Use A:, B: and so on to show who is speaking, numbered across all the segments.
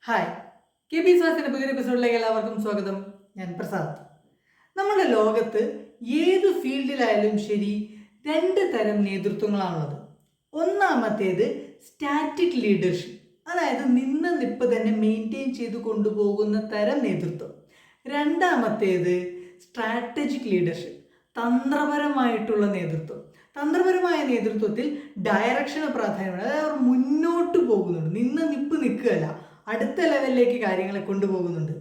A: Hi, K P സ്വാസിന്റെ പുതിയൊരു എപ്പിസോഡിലേക്ക് എല്ലാവർക്കും സ്വാഗതം. ഞാൻ പ്രസാദ്. നമ്മുടെ ലോകത്ത് ഏത് ഫീൽഡിലായാലും ശരി രണ്ട് തരം നേതൃത്വങ്ങളാണുള്ളത്. ഒന്നാമത്തേത് സ്റ്റാറ്റിക് ലീഡർഷിപ്പ്, അതായത് നിന്ന നിപ്പ് തന്നെ മെയിൻറ്റെയിൻ ചെയ്ത് കൊണ്ടുപോകുന്ന തരം നേതൃത്വം. രണ്ടാമത്തേത് സ്ട്രാറ്റജിക് ലീഡർഷിപ്പ്, തന്ത്രപരമായിട്ടുള്ള നേതൃത്വം. തന്ത്രപരമായ നേതൃത്വത്തിൽ ഡയറക്ഷന് പ്രാധാന്യമാണ്, അതായത് അവർ മുന്നോട്ട് പോകുന്നുണ്ട്, നിന്ന നിപ്പ് നിൽക്കുകയല്ല, അടുത്ത ലെവലിലേക്ക് കാര്യങ്ങളെ കൊണ്ടുപോകുന്നുണ്ട്.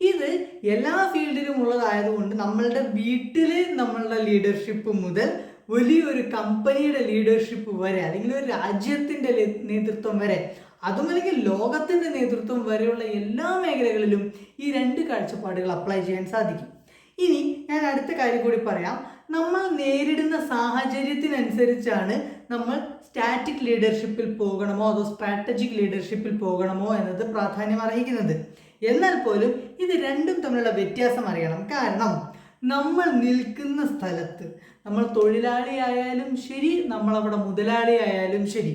A: ഇത് എല്ലാ ഫീൽഡിലും ഉള്ളതായതുകൊണ്ട് നമ്മളുടെ വീട്ടിൽ നമ്മളുടെ ലീഡർഷിപ്പ് മുതൽ വലിയൊരു കമ്പനിയുടെ ലീഡർഷിപ്പ് വരെ, അല്ലെങ്കിൽ ഒരു രാജ്യത്തിൻ്റെ നേതൃത്വം വരെ, അതുമല്ലെങ്കിൽ ലോകത്തിൻ്റെ നേതൃത്വം വരെയുള്ള എല്ലാ മേഖലകളിലും ഈ രണ്ട് കാഴ്ചപ്പാടുകൾ അപ്ലൈ ചെയ്യാൻ സാധിക്കും. ഇനി ഞാൻ അടുത്ത കാര്യം കൂടി പറയാം. നമ്മൾ നേരിടുന്ന സാഹചര്യത്തിനനുസരിച്ചാണ് നമ്മൾ സ്റ്റാറ്റിക് ലീഡർഷിപ്പിൽ പോകണമോ അതോ സ്ട്രാറ്റജിക് ലീഡർഷിപ്പിൽ പോകണമോ എന്നത് പ്രാധാന്യം അർഹിക്കുന്നത്. എന്നാൽ പോലും ഇത് രണ്ടും തമ്മിലുള്ള വ്യത്യാസം അറിയണം. കാരണം നമ്മൾ നിൽക്കുന്ന സ്ഥലത്ത്, നമ്മൾ തൊഴിലാളിയായാലും ശരി, നമ്മളവിടെ മുതലാളിയായാലും ശരി,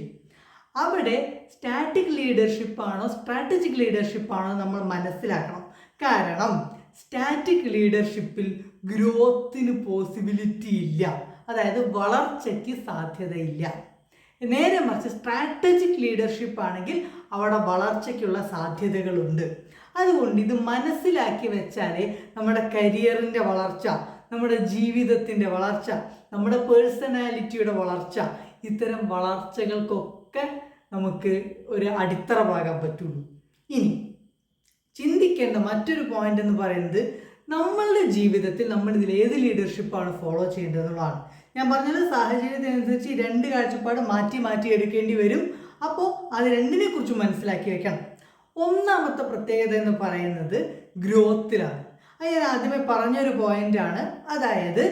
A: അവിടെ സ്റ്റാറ്റിക് ലീഡർഷിപ്പാണോ സ്ട്രാറ്റജിക് ലീഡർഷിപ്പാണോ നമ്മൾ മനസ്സിലാക്കണം. കാരണം സ്റ്റാറ്റിക് ലീഡർഷിപ്പിൽ ഗ്രോത്തിന് പോസിബിലിറ്റി ഇല്ല, അതായത് വളർച്ചയ്ക്ക് സാധ്യതയില്ല. നേരെ മറിച്ച് സ്ട്രാറ്റജിക് ലീഡർഷിപ്പ് ആണെങ്കിൽ അവിടെ വളർച്ചയ്ക്കുള്ള സാധ്യതകളുണ്ട്. അതുകൊണ്ട് ഇത് മനസ്സിലാക്കി വെച്ചാലേ നമ്മുടെ കരിയറിൻ്റെ വളർച്ച, നമ്മുടെ ജീവിതത്തിൻ്റെ വളർച്ച, നമ്മുടെ പേഴ്സണാലിറ്റിയുടെ വളർച്ച, ഇത്തരം വളർച്ചകൾക്കൊക്കെ നമുക്ക് ഒരു അടിത്തറ പാകാൻ പറ്റുള്ളൂ. ഇനി ചിന്തിക്കേണ്ട മറ്റൊരു പോയിന്റ് എന്ന് പറയുന്നത്, നമ്മളുടെ ജീവിതത്തിൽ നമ്മൾ ഇതിൽ ഏത് ലീഡർഷിപ്പാണ് ഫോളോ ചെയ്യേണ്ടത് എന്നുള്ളതാണ്. ഞാൻ പറഞ്ഞത് സാഹചര്യത്തിനനുസരിച്ച് ഈ രണ്ട് കാഴ്ചപ്പാട് മാറ്റി മാറ്റി എടുക്കേണ്ടി വരും. അപ്പോൾ അത് രണ്ടിനെ കുറിച്ച് മനസ്സിലാക്കി വെക്കണം. ഒന്നാമത്തെ പ്രത്യേകത എന്ന് പറയുന്നത് ഗ്രോത്തിലാണ്. അത് ഞാൻ ആദ്യമേ പറഞ്ഞൊരു പോയിന്റാണ്. അതായത്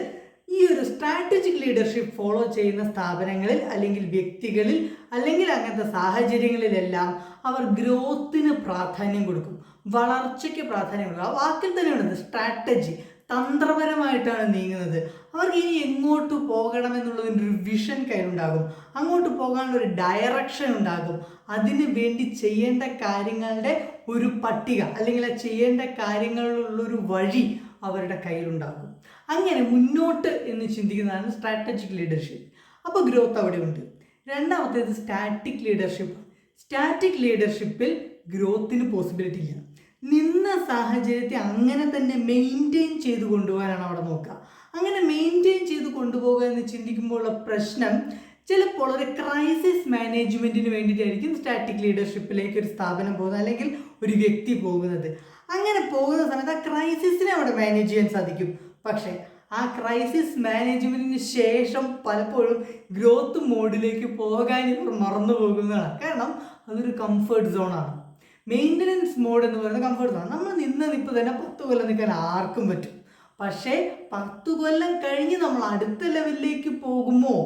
A: ഈ ഒരു സ്ട്രാറ്റജിക് ലീഡർഷിപ്പ് ഫോളോ ചെയ്യുന്ന സ്ഥാപനങ്ങളിൽ അല്ലെങ്കിൽ വ്യക്തികളിൽ അല്ലെങ്കിൽ അങ്ങനത്തെ സാഹചര്യങ്ങളിലെല്ലാം അവർ ഗ്രോത്തിന് പ്രാധാന്യം കൊടുക്കും, വളർച്ചയ്ക്ക് പ്രാധാന്യം കൊടുക്കും. ആ വാക്കിൽ തന്നെയുണ്ട് സ്ട്രാറ്റജി, തന്ത്രപരമായിട്ടാണ് നീങ്ങുന്നത്. അവർക്ക് ഇനി എങ്ങോട്ട് പോകണമെന്നുള്ളതിൻ്റെ ഒരു വിഷൻ കയ്യിലുണ്ടാകും, അങ്ങോട്ട് പോകാനുള്ളൊരു ഡയറക്ഷൻ ഉണ്ടാകും, അതിന് വേണ്ടി ചെയ്യേണ്ട കാര്യങ്ങളുടെ ഒരു പട്ടിക അല്ലെങ്കിൽ ചെയ്യേണ്ട കാര്യങ്ങളിലുള്ളൊരു വഴി അവരുടെ കയ്യിലുണ്ടാകും. അങ്ങനെ മുന്നോട്ട് എന്ന് ചിന്തിക്കുന്നതാണ് സ്ട്രാറ്റജിക് ലീഡർഷിപ്പ്. അപ്പോൾ ഗ്രോത്ത് അവിടെ ഉണ്ട്. രണ്ടാമത്തേത് സ്റ്റാറ്റിക് ലീഡർഷിപ്പ്. സ്റ്റാറ്റിക് ലീഡർഷിപ്പിൽ ഗ്രോത്തിന് പോസിബിലിറ്റി ഇല്ല. നിന്ന സാഹചര്യത്തെ അങ്ങനെ തന്നെ മെയിൻറ്റെയിൻ ചെയ്ത് കൊണ്ടുപോകാനാണ് അവിടെ നോക്കുക. അങ്ങനെ മെയിൻറ്റെയിൻ ചെയ്ത് കൊണ്ടുപോകുക എന്ന് ചിന്തിക്കുമ്പോഴുള്ള പ്രശ്നം, ചിലപ്പോൾ ഒരു ക്രൈസിസ് മാനേജ്മെൻറ്റിന് വേണ്ടിയിട്ടായിരിക്കും സ്റ്റാറ്റിക് ലീഡർഷിപ്പിലേക്ക് ഒരു സ്ഥാപനം പോകുന്നത് അല്ലെങ്കിൽ ഒരു വ്യക്തി പോകുന്നത്. അങ്ങനെ പോകുന്ന സമയത്ത് ആ ക്രൈസിസിനെ അവിടെ മാനേജ് ചെയ്യാൻ സാധിക്കും. പക്ഷേ ആ ക്രൈസിസ് മാനേജ്മെൻറ്റിന് ശേഷം പലപ്പോഴും ഗ്രോത്ത് മോഡിലേക്ക് പോകാൻ ഇവർ മറന്നു പോകുന്നതാണ്. കാരണം അതൊരു കംഫർട്ട് സോണാണ്. മെയിൻ്റനൻസ് മോഡ് എന്ന് പറയുന്നത് കംഫർട്ട് സോൺ. നമ്മൾ നിന്ന നിപ്പ് തന്നെ 10 കൊല്ലം നിൽക്കാൻ ആർക്കും പറ്റും. പക്ഷേ 10 കൊല്ലം കഴിഞ്ഞ് നമ്മൾ അടുത്ത ലെവലിലേക്ക് പോകുമോ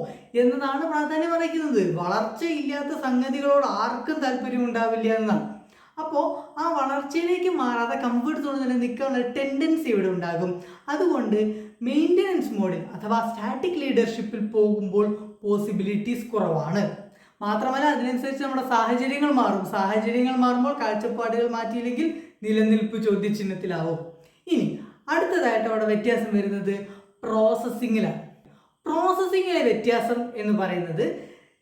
A: എന്നതാണ് പ്രാധാന്യം അറിയിക്കുന്നത്. വളർച്ചയില്ലാത്ത സംഗതികളോട് ആർക്കും താല്പര്യം ഉണ്ടാവില്ല എന്നതാണ്. അപ്പോൾ ആ വളർച്ചയിലേക്ക് മാറാതെ കംഫർട്ട് സോണിൽ തന്നെ നിൽക്കാനുള്ള ടെൻഡൻസി ഇവിടെ ഉണ്ടാകും. അതുകൊണ്ട് മെയിൻ്റനൻസ് മോഡിൽ അഥവാ സ്റ്റാറ്റിക് ലീഡർഷിപ്പിൽ പോകുമ്പോൾ പോസിബിലിറ്റീസ് കുറവാണ്. മാത്രമല്ല അതിനനുസരിച്ച് നമ്മുടെ സാഹചര്യങ്ങൾ മാറും. സാഹചര്യങ്ങൾ മാറുമ്പോൾ കാഴ്ചപ്പാടുകൾ മാറ്റിയില്ലെങ്കിൽ നിലനിൽപ്പ് ചോദ്യചിഹ്നത്തിലാവും. ഇനി അടുത്തതായിട്ട് അവിടെ വ്യത്യാസം വരുന്നത് പ്രോസസ്സിങ്ങിലാണ്. പ്രോസസ്സിങ്ങിലെ വ്യത്യാസം എന്ന് പറയുന്നത്,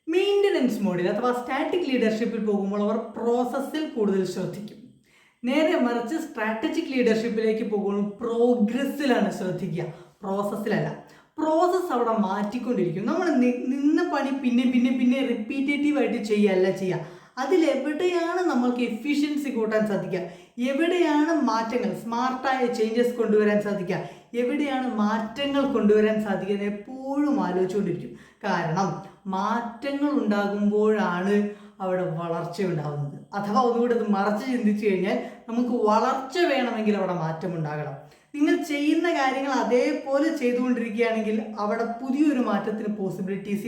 A: മെയിൻ്റനൻസ് മോഡിൽ അഥവാ സ്റ്റാറ്റിക് ലീഡർഷിപ്പിൽ പോകുമ്പോൾ അവർ പ്രോസസ്സിൽ കൂടുതൽ ശ്രദ്ധിക്കും. നേരെ മറിച്ച് സ്ട്രാറ്റജിക് ലീഡർഷിപ്പിലേക്ക് പോകുമ്പോൾ പ്രോഗ്രസ്സിലാണ് ശ്രദ്ധിക്കുക, പ്രോസസ്സിലല്ല. പ്രോസസ്സ് അവിടെ മാറ്റിക്കൊണ്ടിരിക്കും. നമ്മൾ നിന്ന പണി പിന്നെ പിന്നെ പിന്നെ റിപ്പീറ്റേറ്റീവായിട്ട് ചെയ്യുക. അതിലെവിടെയാണ് നമ്മൾക്ക് എഫിഷ്യൻസി കൂട്ടാൻ സാധിക്കുക, എവിടെയാണ് മാറ്റങ്ങൾ, സ്മാർട്ടായ ചേഞ്ചസ് കൊണ്ടുവരാൻ സാധിക്കുക, എവിടെയാണ് മാറ്റങ്ങൾ കൊണ്ടുവരാൻ സാധിക്കുന്നത് എപ്പോഴും ആലോചിച്ചുകൊണ്ടിരിക്കും. കാരണം മാറ്റങ്ങൾ ഉണ്ടാകുമ്പോഴാണ് അവിടെ വളർച്ച ഉണ്ടാകുന്നത്. അഥവാ ഒന്നുകൂടി അത് മറച്ച് ചിന്തിച്ചു കഴിഞ്ഞാൽ, നമുക്ക് വളർച്ച വേണമെങ്കിൽ അവിടെ മാറ്റം ഉണ്ടാകണം. നിങ്ങൾ ചെയ്യുന്ന കാര്യങ്ങൾ അതേപോലെ ചെയ്തുകൊണ്ടിരിക്കുകയാണെങ്കിൽ അവിടെ പുതിയൊരു മാറ്റത്തിന് പോസിബിലിറ്റീസ്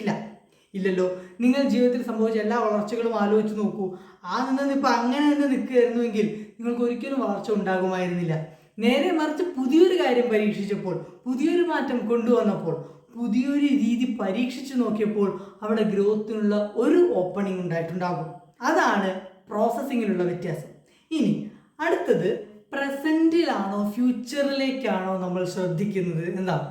A: ഇല്ലല്ലോ. നിങ്ങൾ ജീവിതത്തിൽ സംഭവിച്ച എല്ലാ വളർച്ചകളും ആലോചിച്ച് നോക്കൂ. ആ നിന്നിപ്പോൾ അങ്ങനെ തന്നെ നിൽക്കുകയായിരുന്നുവെങ്കിൽ നിങ്ങൾക്ക് ഒരിക്കലും വളർച്ച ഉണ്ടാകുമായിരുന്നില്ല. നേരെ മറിച്ച് പുതിയൊരു കാര്യം പരീക്ഷിച്ചപ്പോൾ, പുതിയൊരു മാറ്റം കൊണ്ടുവന്നപ്പോൾ, പുതിയൊരു രീതി പരീക്ഷിച്ച് നോക്കിയപ്പോൾ അവിടെ ഗ്രോത്തിനുള്ള ഒരു ഓപ്പണിംഗ് ഉണ്ടായിട്ടുണ്ടാകും. അതാണ് പ്രോസസ്സിങ്ങിലുള്ള വ്യത്യാസം. ഇനി അടുത്തത് പ്രസൻറ്റിലാണോ ഫ്യൂച്ചറിലേക്കാണോ നമ്മൾ ശ്രദ്ധിക്കുന്നത് എന്താണ്?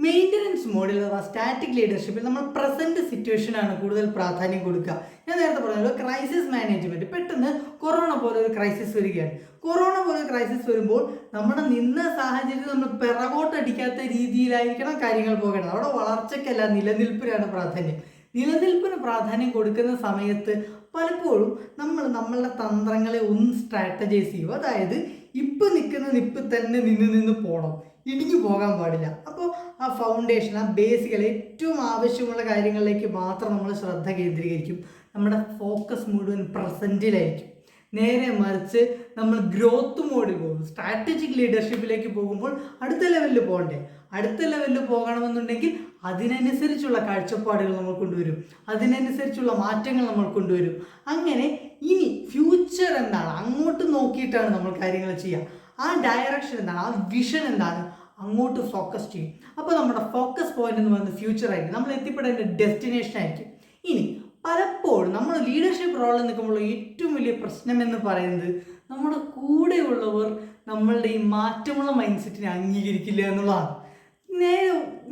A: മെയിൻ്റനൻസ് മോഡിൽ അഥവാ സ്റ്റാറ്റിക് ലീഡർഷിപ്പിൽ നമ്മൾ പ്രസൻറ്റ് സിറ്റുവേഷനാണ് കൂടുതൽ പ്രാധാന്യം കൊടുക്കുക. ഞാൻ നേരത്തെ പറഞ്ഞല്ലോ, ക്രൈസിസ് മാനേജ്മെൻറ്റ്. പെട്ടെന്ന് കൊറോണ പോലെ ഒരു ക്രൈസിസ് വരികയാണ്. കൊറോണ പോലെ ക്രൈസിസ് വരുമ്പോൾ നമ്മുടെ നിന്ന സാഹചര്യത്തിൽ നമ്മൾ പിറകോട്ടടിക്കാത്ത രീതിയിലായിരിക്കണം കാര്യങ്ങൾ പോകേണ്ടത്. അവിടെ വളർച്ചയ്ക്കല്ല, നിലനിൽപ്പിനാണ് പ്രാധാന്യം. നിലനിൽപ്പിന് പ്രാധാന്യം കൊടുക്കുന്ന സമയത്ത് പലപ്പോഴും നമ്മളുടെ തന്ത്രങ്ങളെ ഒന്ന് സ്ട്രാറ്റജൈസ് ചെയ്യും. അതായത് ഇപ്പം നിൽക്കുന്ന നിപ്പ് തന്നെ നിന്ന് പോകണം, ഇടിഞ്ഞു പോകാൻ പാടില്ല. അപ്പോൾ ആ ഫൗണ്ടേഷൻ, ആ ബേസിക്കൽ ഏറ്റവും ആവശ്യമുള്ള കാര്യങ്ങളിലേക്ക് മാത്രം നമ്മൾ ശ്രദ്ധ കേന്ദ്രീകരിക്കും. നമ്മുടെ ഫോക്കസ് മുഴുവൻ പ്രസൻറ്റിലായിരിക്കും. നേരെ മറിച്ച് നമ്മൾ ഗ്രോത്ത് മോഡിൽ പോകും. സ്ട്രാറ്റജിക് ലീഡർഷിപ്പിലേക്ക് പോകുമ്പോൾ അടുത്ത ലെവലിൽ പോകണ്ടേ? അടുത്ത ലെവലിൽ പോകണമെന്നുണ്ടെങ്കിൽ അതിനനുസരിച്ചുള്ള കാഴ്ചപ്പാടുകൾ നമ്മൾ കൊണ്ടുവരും, അതിനനുസരിച്ചുള്ള മാറ്റങ്ങൾ നമ്മൾ കൊണ്ടുവരും. അങ്ങനെ ഇനി ഫ്യൂച്ചർ എന്താണ്, അങ്ങോട്ട് നോക്കിയിട്ടാണ് നമ്മൾ കാര്യങ്ങൾ ചെയ്യുക. ആ ഡയറക്ഷൻ എന്താണ്, ആ വിഷൻ എന്താണ്, അങ്ങോട്ട് ഫോക്കസ് ചെയ്യും. അപ്പോൾ നമ്മുടെ ഫോക്കസ് പോയിന്റ് എന്ന് പറയുന്നത് ഫ്യൂച്ചർ ആയിരിക്കും, നമ്മൾ എത്തിപ്പെടേണ്ട ഡെസ്റ്റിനേഷൻ ആയിരിക്കും. ഇനി പലപ്പോഴും നമ്മൾ ലീഡർഷിപ്പ് റോളിൽ നിൽക്കുമ്പോൾ ഏറ്റവും വലിയ പ്രശ്നം എന്ന് പറയുന്നത് നമ്മുടെ കൂടെയുള്ളവർ നമ്മളുടെ ഈ മാറ്റമുള്ള മൈൻഡ് സെറ്റിനെ അംഗീകരിക്കില്ല എന്നുള്ളതാണ്.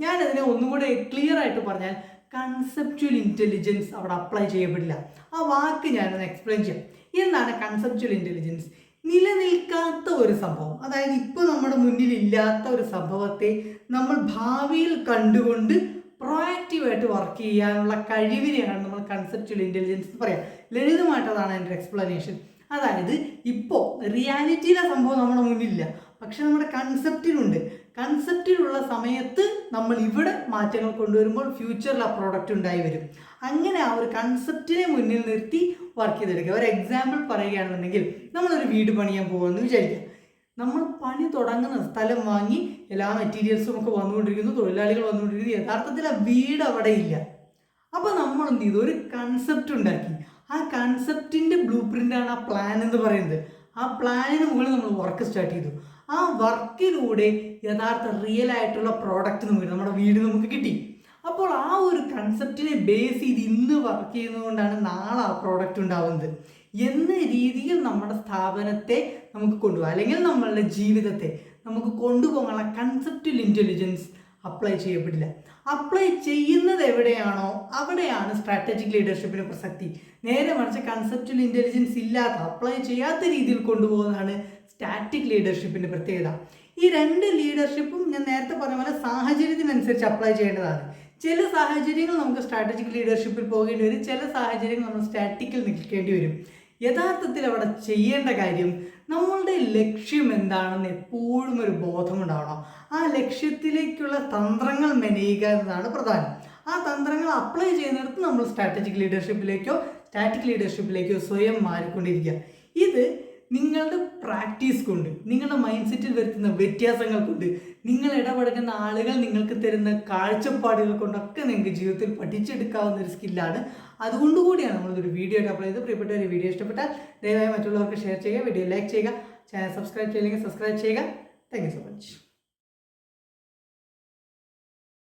A: ഞാനതിനെ ഒന്നും കൂടെ ക്ലിയർ ആയിട്ട് പറഞ്ഞാൽ കൺസെപ്ച്വൽ ഇൻ്റലിജൻസ് അവിടെ അപ്ലൈ ചെയ്യപ്പെടില്ല. ആ വാക്ക് ഞാനൊന്ന് എക്സ്പ്ലെയിൻ ചെയ്യാം. എന്താണ് കൺസെപ്ച്വൽ ഇൻ്റലിജൻസ്? നിലനിൽക്കാത്ത ഒരു സംഭവം, അതായത് ഇപ്പോൾ നമ്മുടെ മുന്നിൽ ഇല്ലാത്ത ഒരു സംഭവത്തെ നമ്മൾ ഭാവിയിൽ കണ്ടുകൊണ്ട് പ്രൊആക്റ്റീവായിട്ട് വർക്ക് ചെയ്യാനുള്ള കഴിവിനെയാണ് നമ്മൾ കൺസെപ്ച്വൽ ഇൻ്റലിജൻസ് എന്ന് പറയാം. ലളിതമായിട്ടതാണ് എൻ്റെ എക്സ്പ്ലനേഷൻ. അതായത് ഇപ്പോൾ റിയാലിറ്റിയിലെ സംഭവം നമ്മുടെ മുന്നിലില്ല, പക്ഷെ നമ്മുടെ കൺസെപ്റ്റിലുണ്ട്. കൺസെപ്റ്റിലുള്ള സമയത്ത് നമ്മൾ ഇവിടെ മാറ്റങ്ങൾ കൊണ്ടുവരുമ്പോൾ ഫ്യൂച്ചറിൽ ആ പ്രോഡക്റ്റ് ഉണ്ടായി വരും. അങ്ങനെ ആ ഒരു കൺസെപ്റ്റിനെ മുന്നിൽ നിർത്തി വർക്ക് ചെയ്തെടുക്കുക. ഒരു എക്സാമ്പിൾ പറയുകയാണെന്നുണ്ടെങ്കിൽ, നമ്മളൊരു വീട് പണിയാൻ പോകുമെന്ന് വിചാരിക്കുക. നമ്മൾ പണി തുടങ്ങുന്ന സ്ഥലം വാങ്ങി എല്ലാ മെറ്റീരിയൽസും ഒക്കെ വന്നുകൊണ്ടിരിക്കുന്നു, തൊഴിലാളികൾ വന്നുകൊണ്ടിരിക്കുന്നു. യഥാർത്ഥത്തിൽ ആ വീട് അവിടെ ഇല്ല. അപ്പോൾ നമ്മൾ എന്ത് ചെയ്തു? ഒരു കൺസെപ്റ്റ് ഉണ്ടാക്കി. ആ കൺസെപ്റ്റിൻ്റെ ബ്ലൂ പ്രിൻ്റാണ് ആ പ്ലാൻ എന്ന് പറയുന്നത്. ആ പ്ലാനിന് മുകളിൽ നമ്മൾ വർക്ക് സ്റ്റാർട്ട് ചെയ്തു. ആ വർക്കിലൂടെ യഥാർത്ഥ റിയൽ ആയിട്ടുള്ള പ്രോഡക്റ്റ് നമ്മുടെ വീട് നമുക്ക് കിട്ടി. അപ്പോൾ ആ ഒരു കൺസെപ്റ്റിനെ ബേസ് ചെയ്ത് ഇന്ന് വർക്ക് ചെയ്യുന്നതുകൊണ്ടാണ് നാളെ ആ പ്രോഡക്റ്റ് ഉണ്ടാവുന്നത് എന്ന രീതിയിൽ നമ്മുടെ സ്ഥാപനത്തെ നമുക്ക് കൊണ്ടുപോകാം, അല്ലെങ്കിൽ നമ്മളുടെ ജീവിതത്തെ നമുക്ക് കൊണ്ടുപോകാനുള്ള കൺസെപ്റ്റുവൽ ഇൻ്റലിജൻസ് അപ്ലൈ ചെയ്യപ്പെടില്ല. അപ്ലൈ ചെയ്യുന്നത് എവിടെയാണോ അവിടെയാണ് സ്ട്രാറ്റജിക് ലീഡർഷിപ്പിന് പ്രസക്തി. നേരെ മറിച്ച് കൺസെപ്റ്റുവൽ ഇൻ്റലിജൻസ് ഇല്ലാത്ത, അപ്ലൈ ചെയ്യാത്ത രീതിയിൽ കൊണ്ടുപോകുന്നതാണ് സ്റ്റാറ്റിക് ലീഡർഷിപ്പിൻ്റെ പ്രത്യേകത. ഈ രണ്ട് ലീഡർഷിപ്പും ഞാൻ നേരത്തെ പറഞ്ഞ പോലെ സാഹചര്യത്തിനനുസരിച്ച് അപ്ലൈ ചെയ്യേണ്ടതാണ്. ചില സാഹചര്യങ്ങൾ നമുക്ക് സ്ട്രാറ്റജിക് ലീഡർഷിപ്പിൽ പോകേണ്ടി വരും, ചില സാഹചര്യങ്ങൾ നമ്മൾ സ്റ്റാറ്റിക്കിൽ നിൽക്കേണ്ടി വരും. യഥാർത്ഥത്തിൽ അവിടെ ചെയ്യേണ്ട കാര്യം നമ്മളുടെ ലക്ഷ്യം എന്താണെന്ന് എപ്പോഴും ഒരു ബോധമുണ്ടാവണം. ആ ലക്ഷ്യത്തിലേക്കുള്ള തന്ത്രങ്ങൾ മെനയുക എന്നതാണ് പ്രധാനം. ആ തന്ത്രങ്ങൾ അപ്ലൈ ചെയ്യുന്നിടത്ത് നമ്മൾ സ്ട്രാറ്റജിക് ലീഡർഷിപ്പിലേക്കോ സ്റ്റാറ്റിക് ലീഡർഷിപ്പിലേക്കോ സ്വയം മാറിക്കൊണ്ടിരിക്കുക. ഇത് നിങ്ങളുടെ പ്രാക്ടീസ് കൊണ്ട്, നിങ്ങളുടെ മൈൻഡ് സെറ്റിൽ വരുത്തുന്ന വ്യത്യാസങ്ങൾ കൊണ്ട്, നിങ്ങൾ ഇടപെടുന്ന ആളുകൾ നിങ്ങൾക്ക് തരുന്ന കാഴ്ചപ്പാടുകൾ കൊണ്ടൊക്കെ നിങ്ങൾക്ക് ജീവിതത്തിൽ പഠിച്ചെടുക്കാവുന്ന ഒരു സ്കില്ലാണ്. അതുകൊണ്ടുകൂടിയാണ് നമ്മളൊരു വീഡിയോ അപ്ലൈ ചെയ്ത്. പ്രിയപ്പെട്ട ഒരു വീഡിയോ ഇഷ്ടപ്പെട്ടാൽ ദയവായി മറ്റുള്ളവർക്ക് ഷെയർ ചെയ്യുക, വീഡിയോ ലൈക്ക് ചെയ്യുക, ചാനൽ സബ്സ്ക്രൈബ് ചെയ്യില്ലെങ്കിൽ സബ്സ്ക്രൈബ് ചെയ്യുക. Thank you so much.